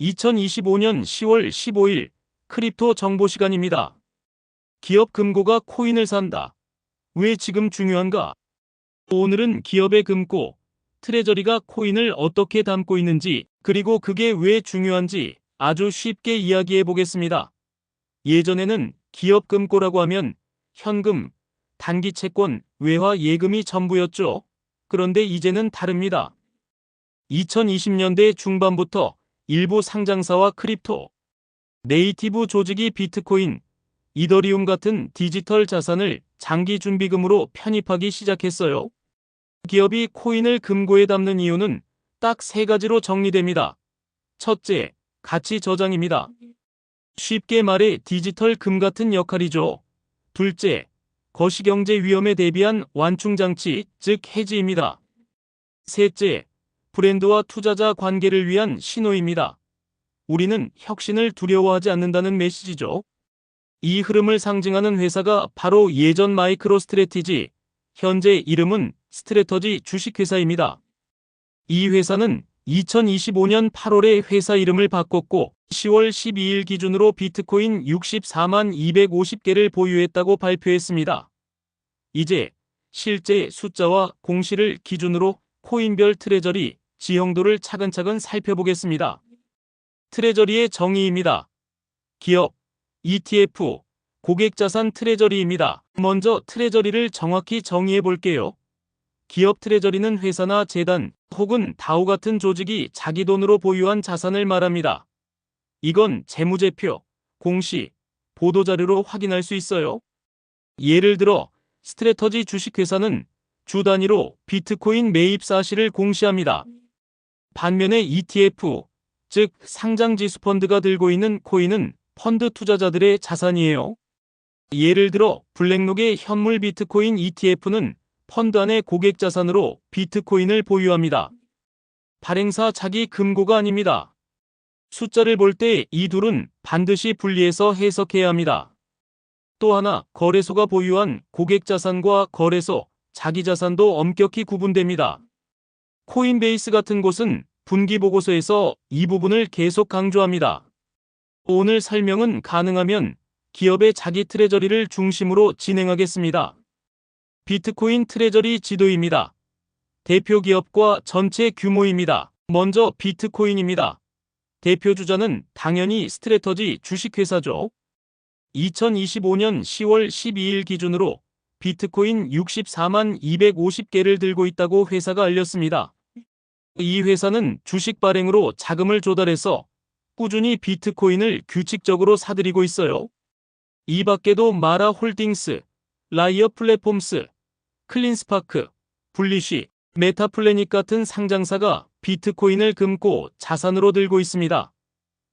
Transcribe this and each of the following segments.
2025년 10월 15일 크립토 정보 시간입니다. 기업 금고가 코인을 산다. 왜 지금 중요한가? 오늘은 기업의 금고, 트레저리가 코인을 어떻게 담고 있는지, 그리고 그게 왜 중요한지 아주 쉽게 이야기해 보겠습니다. 예전에는 기업 금고라고 하면 현금, 단기 채권, 외화 예금이 전부였죠. 그런데 이제는 다릅니다. 2020년대 중반부터 일부 상장사와 크립토, 네이티브 조직이 비트코인, 이더리움 같은 디지털 자산을 장기 준비금으로 편입하기 시작했어요. 기업이 코인을 금고에 담는 이유는 딱 세 가지로 정리됩니다. 첫째, 가치 저장입니다. 쉽게 말해 디지털 금 같은 역할이죠. 둘째, 거시경제 위험에 대비한 완충장치, 즉 해지입니다. 셋째, 브랜드와 투자자 관계를 위한 신호입니다. 우리는 혁신을 두려워하지 않는다는 메시지죠. 이 흐름을 상징하는 회사가 바로 예전 마이크로 스트래티지, 현재 이름은 스트래터지 주식회사입니다. 이 회사는 2025년 8월에 회사 이름을 바꿨고 10월 12일 기준으로 비트코인 64만 250개를 보유했다고 발표했습니다. 이제 실제 숫자와 공시를 기준으로 코인별 트레저리 지형도를 차근차근 살펴보겠습니다. 트레저리의 정의입니다. 기업, ETF, 고객자산 트레저리입니다. 먼저 트레저리를 정확히 정의해 볼게요. 기업 트레저리는 회사나 재단 혹은 다오 같은 조직이 자기 돈으로 보유한 자산을 말합니다. 이건 재무제표, 공시, 보도자료로 확인할 수 있어요. 예를 들어 스트래터지 주식회사는 주 단위로 비트코인 매입 사실을 공시합니다. 반면에 ETF, 즉 상장지수 펀드가 들고 있는 코인은 펀드 투자자들의 자산이에요. 예를 들어 블랙록의 현물 비트코인 ETF는 펀드 안의 고객 자산으로 비트코인을 보유합니다. 발행사 자기 금고가 아닙니다. 숫자를 볼 때 이 둘은 반드시 분리해서 해석해야 합니다. 또 하나, 거래소가 보유한 고객 자산과 거래소, 자기 자산도 엄격히 구분됩니다. 코인베이스 같은 곳은 분기보고서에서 이 부분을 계속 강조합니다. 오늘 설명은 가능하면 기업의 자기 트레저리를 중심으로 진행하겠습니다. 비트코인 트레저리 지도입니다. 대표 기업과 전체 규모입니다. 먼저 비트코인입니다. 대표 주자는 당연히 스트래터지 주식회사죠. 2025년 10월 12일 기준으로 비트코인 64만 250개를 들고 있다고 회사가 알렸습니다. 이 회사는 주식 발행으로 자금을 조달해서 꾸준히 비트코인을 규칙적으로 사들이고 있어요. 이 밖에도 마라 홀딩스, 라이어 플랫폼스, 클린스파크, 블리쉬, 메타플래닛 같은 상장사가 비트코인을 금고 자산으로 들고 있습니다.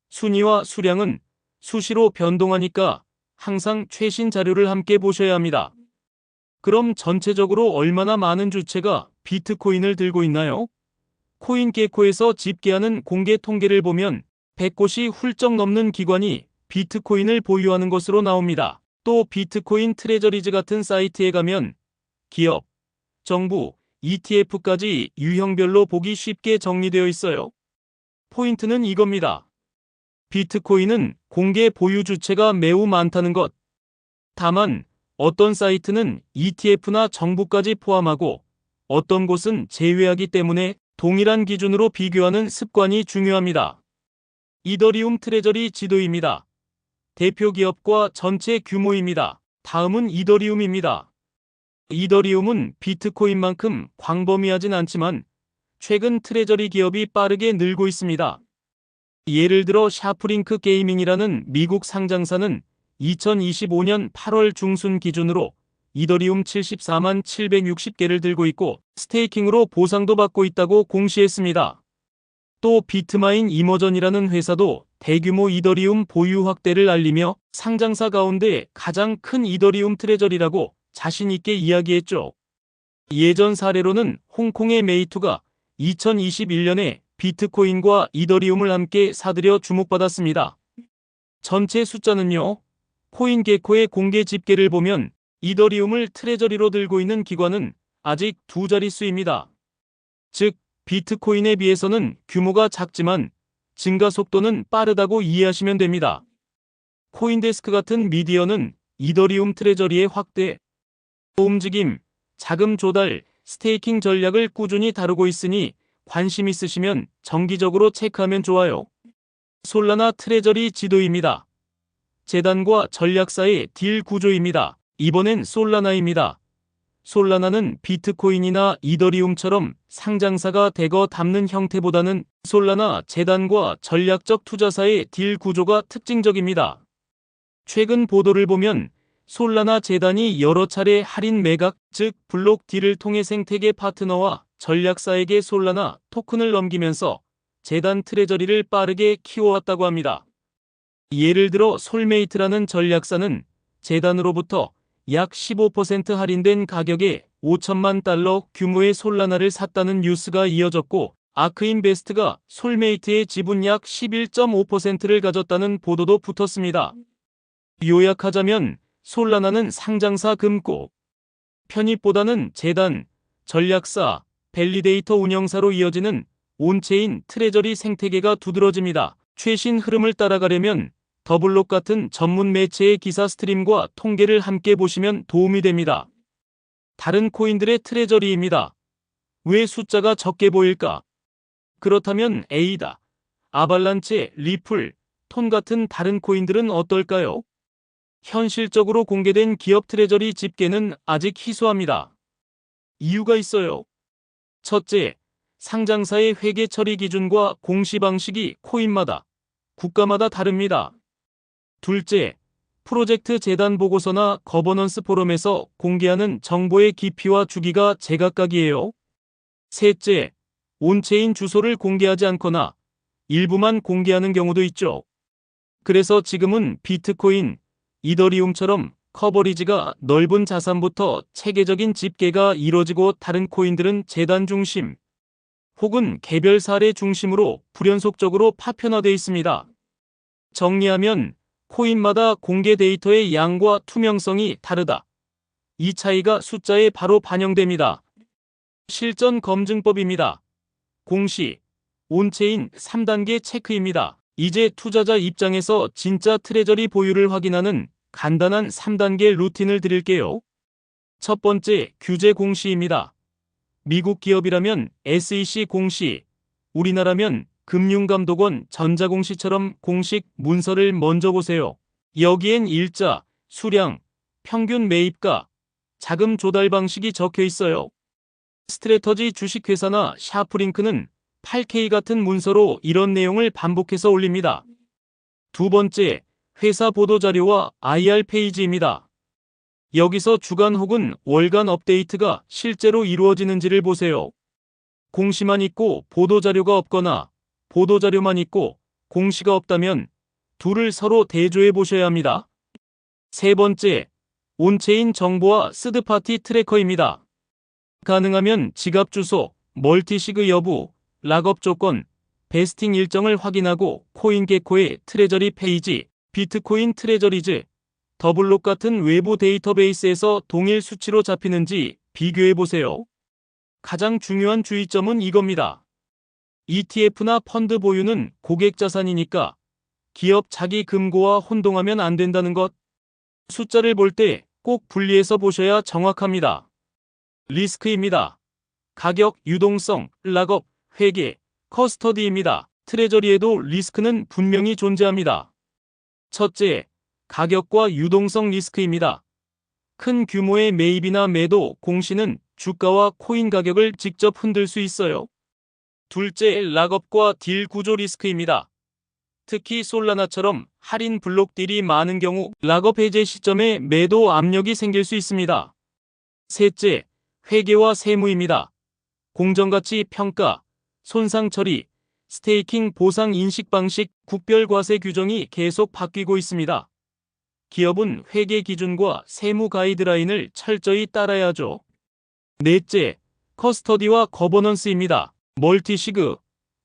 순위와 수량은 수시로 변동하니까 항상 최신 자료를 함께 보셔야 합니다. 그럼 전체적으로 얼마나 많은 주체가 비트코인을 들고 있나요? 코인게코에서 집계하는 공개 통계를 보면 100곳이 훌쩍 넘는 기관이 비트코인을 보유하는 것으로 나옵니다. 또 비트코인 트레저리즈 같은 사이트에 가면 기업, 정부, ETF까지 유형별로 보기 쉽게 정리되어 있어요. 포인트는 이겁니다. 비트코인은 공개 보유 주체가 매우 많다는 것. 다만 어떤 사이트는 ETF나 정부까지 포함하고 어떤 곳은 제외하기 때문에 동일한 기준으로 비교하는 습관이 중요합니다. 이더리움 트레저리 지도입니다. 대표 기업과 전체 규모입니다. 다음은 이더리움입니다. 이더리움은 비트코인만큼 광범위하진 않지만 최근 트레저리 기업이 빠르게 늘고 있습니다. 예를 들어 샤프링크 게이밍이라는 미국 상장사는 2025년 8월 중순 기준으로 이더리움 74만 760개를 들고 있고 스테이킹으로 보상도 받고 있다고 공시했습니다. 또 비트마인 이머전이라는 회사도 대규모 이더리움 보유 확대를 알리며 상장사 가운데 가장 큰 이더리움 트레저리라고 자신 있게 이야기했죠. 예전 사례로는 홍콩의 메이투가 2021년에 비트코인과 이더리움을 함께 사들여 주목받았습니다. 전체 숫자는요. 코인게코의 공개 집계를 보면 이더리움을 트레저리로 들고 있는 기관은 아직 두 자릿수입니다. 즉 비트코인에 비해서는 규모가 작지만 증가 속도는 빠르다고 이해하시면 됩니다. 코인데스크 같은 미디어는 이더리움 트레저리의 확대, 움직임, 자금 조달, 스테이킹 전략을 꾸준히 다루고 있으니 관심 있으시면 정기적으로 체크하면 좋아요. 솔라나 트레저리 지도입니다. 재단과 전략사의 딜 구조입니다. 이번엔 솔라나입니다. 솔라나는 비트코인이나 이더리움처럼 상장사가 대거 담는 형태보다는 솔라나 재단과 전략적 투자사의 딜 구조가 특징적입니다. 최근 보도를 보면 솔라나 재단이 여러 차례 할인 매각, 즉 블록 딜을 통해 생태계 파트너와 전략사에게 솔라나 토큰을 넘기면서 재단 트레저리를 빠르게 키워왔다고 합니다. 예를 들어 솔메이트라는 전략사는 재단으로부터 약 15% 할인된 가격에 $5천만 규모의 솔라나를 샀다는 뉴스가 이어졌고, 아크인베스트가 솔메이트의 지분 약 11.5%를 가졌다는 보도도 붙었습니다. 요약하자면 솔라나는 상장사 금고, 편입보다는 재단, 전략사, 밸리데이터 운영사로 이어지는 온체인 트레저리 생태계가 두드러집니다. 최신 흐름을 따라가려면 더블록 같은 전문 매체의 기사 스트림과 통계를 함께 보시면 도움이 됩니다. 다른 코인들의 트레저리입니다. 왜 숫자가 적게 보일까? 그렇다면 에이다, 아발란체, 리플, 톤 같은 다른 코인들은 어떨까요? 현실적으로 공개된 기업 트레저리 집계는 아직 희소합니다. 이유가 있어요. 첫째, 상장사의 회계 처리 기준과 공시 방식이 코인마다, 국가마다 다릅니다. 둘째, 프로젝트 재단 보고서나 거버넌스 포럼에서 공개하는 정보의 깊이와 주기가 제각각이에요. 셋째, 온체인 주소를 공개하지 않거나 일부만 공개하는 경우도 있죠. 그래서 지금은 비트코인, 이더리움처럼 커버리지가 넓은 자산부터 체계적인 집계가 이뤄지고 다른 코인들은 재단 중심 혹은 개별 사례 중심으로 불연속적으로 파편화되어 있습니다. 정리하면 코인마다 공개 데이터의 양과 투명성이 다르다. 이 차이가 숫자에 바로 반영됩니다. 실전 검증법입니다. 공시, 온체인 3단계 체크입니다. 이제 투자자 입장에서 진짜 트레저리 보유를 확인하는 간단한 3단계 루틴을 드릴게요. 첫 번째, 규제 공시입니다. 미국 기업이라면 SEC 공시, 우리나라면 금융감독원 전자공시처럼 공식 문서를 먼저 보세요. 여기엔 일자, 수량, 평균 매입가, 자금 조달 방식이 적혀 있어요. 스트래터지 주식회사나 샤프링크는 8K 같은 문서로 이런 내용을 반복해서 올립니다. 두 번째, 회사 보도자료와 IR 페이지입니다. 여기서 주간 혹은 월간 업데이트가 실제로 이루어지는지를 보세요. 공시만 있고 보도자료가 없거나 보도자료만 있고 공시가 없다면 둘을 서로 대조해 보셔야 합니다. 세 번째, 온체인 정보와 스드파티 트래커입니다. 가능하면 지갑 주소, 멀티시그 여부, 락업 조건, 베스팅 일정을 확인하고 코인게코의 트레저리 페이지, 비트코인 트레저리즈, 더블록 같은 외부 데이터베이스에서 동일 수치로 잡히는지 비교해보세요. 가장 중요한 주의점은 이겁니다. ETF나 펀드 보유는 고객 자산이니까 기업 자기 금고와 혼동하면 안 된다는 것. 숫자를 볼 때 꼭 분리해서 보셔야 정확합니다. 리스크입니다. 가격, 유동성, 락업, 회계, 커스터디입니다. 트레저리에도 리스크는 분명히 존재합니다. 첫째, 가격과 유동성 리스크입니다. 큰 규모의 매입이나 매도, 공시는 주가와 코인 가격을 직접 흔들 수 있어요. 둘째, 락업과 딜 구조 리스크입니다. 특히 솔라나처럼 할인 블록 딜이 많은 경우 락업 해제 시점에 매도 압력이 생길 수 있습니다. 셋째, 회계와 세무입니다. 공정가치 평가, 손상 처리, 스테이킹 보상 인식 방식, 국별 과세 규정이 계속 바뀌고 있습니다. 기업은 회계 기준과 세무 가이드라인을 철저히 따라야 하죠. 넷째, 커스터디와 거버넌스입니다. 멀티시그,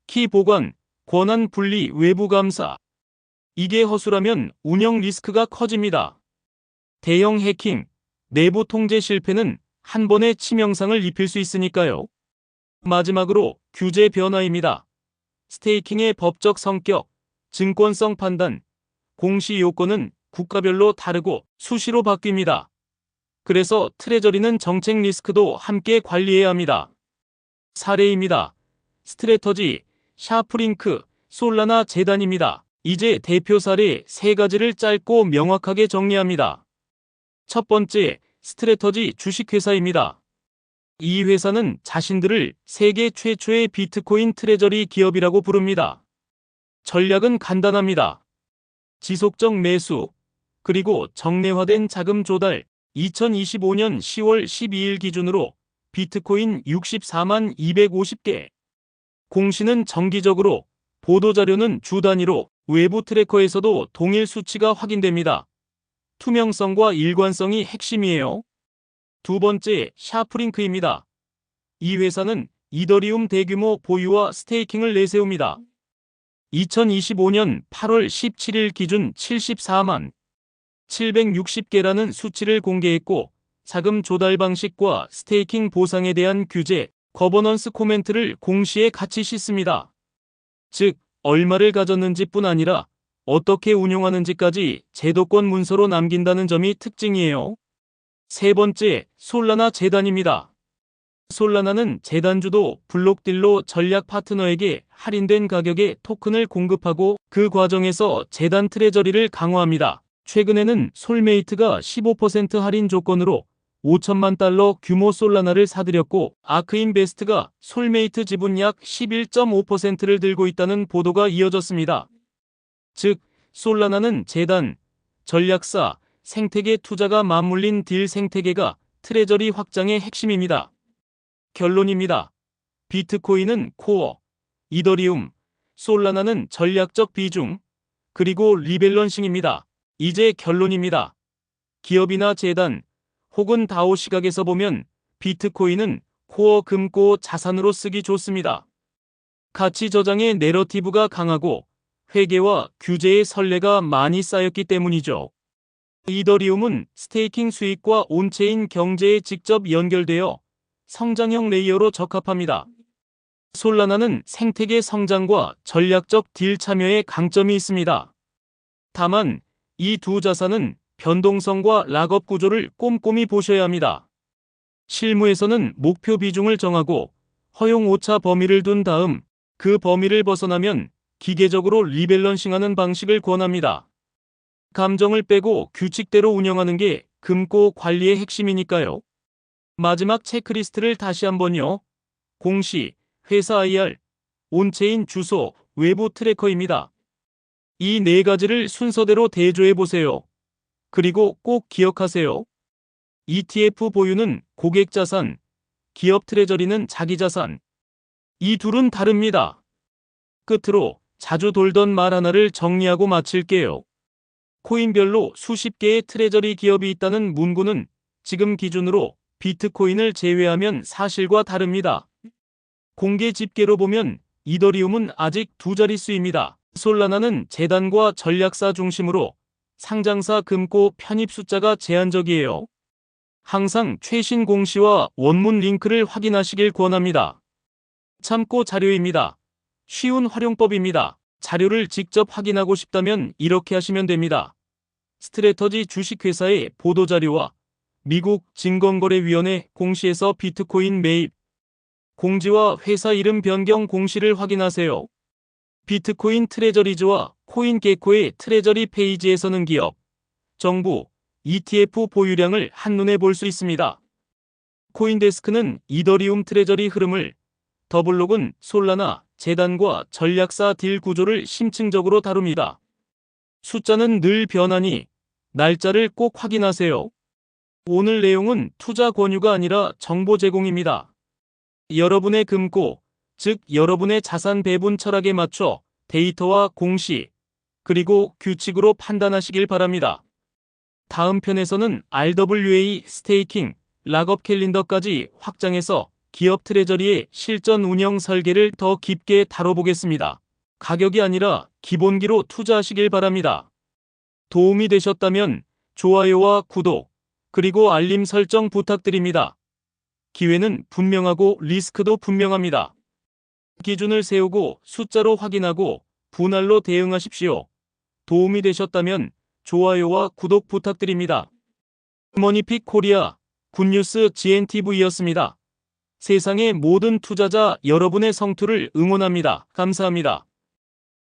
키 보관, 권한 분리, 외부 감사. 이게 허술하면 운영 리스크가 커집니다. 대형 해킹, 내부 통제 실패는 한 번에 치명상을 입힐 수 있으니까요. 마지막으로 규제 변화입니다. 스테이킹의 법적 성격, 증권성 판단, 공시 요건은 국가별로 다르고 수시로 바뀝니다. 그래서 트레저리는 정책 리스크도 함께 관리해야 합니다. 사례입니다. 스트래터지, 샤프링크, 솔라나 재단입니다. 이제 대표 사례 3가지를 짧고 명확하게 정리합니다. 첫 번째, 스트래터지 주식회사입니다. 이 회사는 자신들을 세계 최초의 비트코인 트레저리 기업이라고 부릅니다. 전략은 간단합니다. 지속적 매수, 그리고 정례화된 자금 조달. 2025년 10월 12일 기준으로 비트코인 64만 250개. 공시는 정기적으로, 보도자료는 주 단위로, 외부 트래커에서도 동일 수치가 확인됩니다. 투명성과 일관성이 핵심이에요. 두 번째, 샤프링크입니다. 이 회사는 이더리움 대규모 보유와 스테이킹을 내세웁니다. 2025년 8월 17일 기준 74만 760개라는 수치를 공개했고, 자금 조달 방식과 스테이킹 보상에 대한 규제, 거버넌스 코멘트를 공시에 같이 싣습니다. 즉, 얼마를 가졌는지뿐 아니라 어떻게 운용하는지까지 제도권 문서로 남긴다는 점이 특징이에요. 세 번째, 솔라나 재단입니다. 솔라나는 재단주도 블록딜로 전략 파트너에게 할인된 가격에 토큰을 공급하고 그 과정에서 재단 트레저리를 강화합니다. 최근에는 솔메이트가 15% 할인 조건으로 5천만 달러 규모 솔라나를 사들였고, 아크인베스트가 솔메이트 지분 약 11.5%를 들고 있다는 보도가 이어졌습니다. 즉, 솔라나는 재단, 전략사, 생태계 투자가 맞물린 딜 생태계가 트레저리 확장의 핵심입니다. 결론입니다. 비트코인은 코어, 이더리움, 솔라나는 전략적 비중, 그리고 리밸런싱입니다. 이제 결론입니다. 기업이나 재단, 혹은 다오 시각에서 보면 비트코인은 코어 금고 자산으로 쓰기 좋습니다. 가치 저장의 내러티브가 강하고 회계와 규제의 선례가 많이 쌓였기 때문이죠. 이더리움은 스테이킹 수익과 온체인 경제에 직접 연결되어 성장형 레이어로 적합합니다. 솔라나는 생태계 성장과 전략적 딜 참여에 강점이 있습니다. 다만 이 두 자산은 변동성과 락업 구조를 꼼꼼히 보셔야 합니다. 실무에서는 목표 비중을 정하고 허용 오차 범위를 둔 다음 그 범위를 벗어나면 기계적으로 리밸런싱하는 방식을 권합니다. 감정을 빼고 규칙대로 운영하는 게 금고 관리의 핵심이니까요. 마지막 체크리스트를 다시 한번요. 공시, 회사 IR, 온체인 주소, 외부 트래커입니다. 이 4가지를 순서대로 대조해보세요. 그리고 꼭 기억하세요. ETF 보유는 고객자산, 기업 트레저리는 자기자산. 이 둘은 다릅니다. 끝으로 자주 돌던 말 하나를 정리하고 마칠게요. 코인별로 수십 개의 트레저리 기업이 있다는 문구는 지금 기준으로 비트코인을 제외하면 사실과 다릅니다. 공개 집계로 보면 이더리움은 아직 2자릿수입니다. 솔라나는 재단과 전략사 중심으로 상장사 금고 편입 숫자가 제한적이에요. 항상 최신 공시와 원문 링크를 확인하시길 권합니다. 참고 자료입니다. 쉬운 활용법입니다. 자료를 직접 확인하고 싶다면 이렇게 하시면 됩니다. 스트래터지 주식회사의 보도자료와 미국 증권거래위원회 공시에서 비트코인 매입 공지와 회사 이름 변경 공시를 확인하세요. 비트코인 트레저리즈와 코인게코의 트레저리 페이지에서는 기업, 정부, ETF 보유량을 한눈에 볼 수 있습니다. 코인데스크는 이더리움 트레저리 흐름을, 더블록은 솔라나, 재단과 전략사 딜 구조를 심층적으로 다룹니다. 숫자는 늘 변하니 날짜를 꼭 확인하세요. 오늘 내용은 투자 권유가 아니라 정보 제공입니다. 여러분의 금고, 즉 여러분의 자산 배분 철학에 맞춰 데이터와 공시, 그리고 규칙으로 판단하시길 바랍니다. 다음 편에서는 RWA 스테이킹, 락업 캘린더까지 확장해서 기업 트레저리의 실전 운영 설계를 더 깊게 다뤄보겠습니다. 가격이 아니라 기본기로 투자하시길 바랍니다. 도움이 되셨다면 좋아요와 구독, 그리고 알림 설정 부탁드립니다. 기회는 분명하고 리스크도 분명합니다. 기준을 세우고 숫자로 확인하고 분할로 대응하십시오. 도움이 되셨다면 좋아요와 구독 부탁드립니다. 머니픽 코리아 굿뉴스 GNTV였습니다. 세상의 모든 투자자 여러분의 성투를 응원합니다. 감사합니다.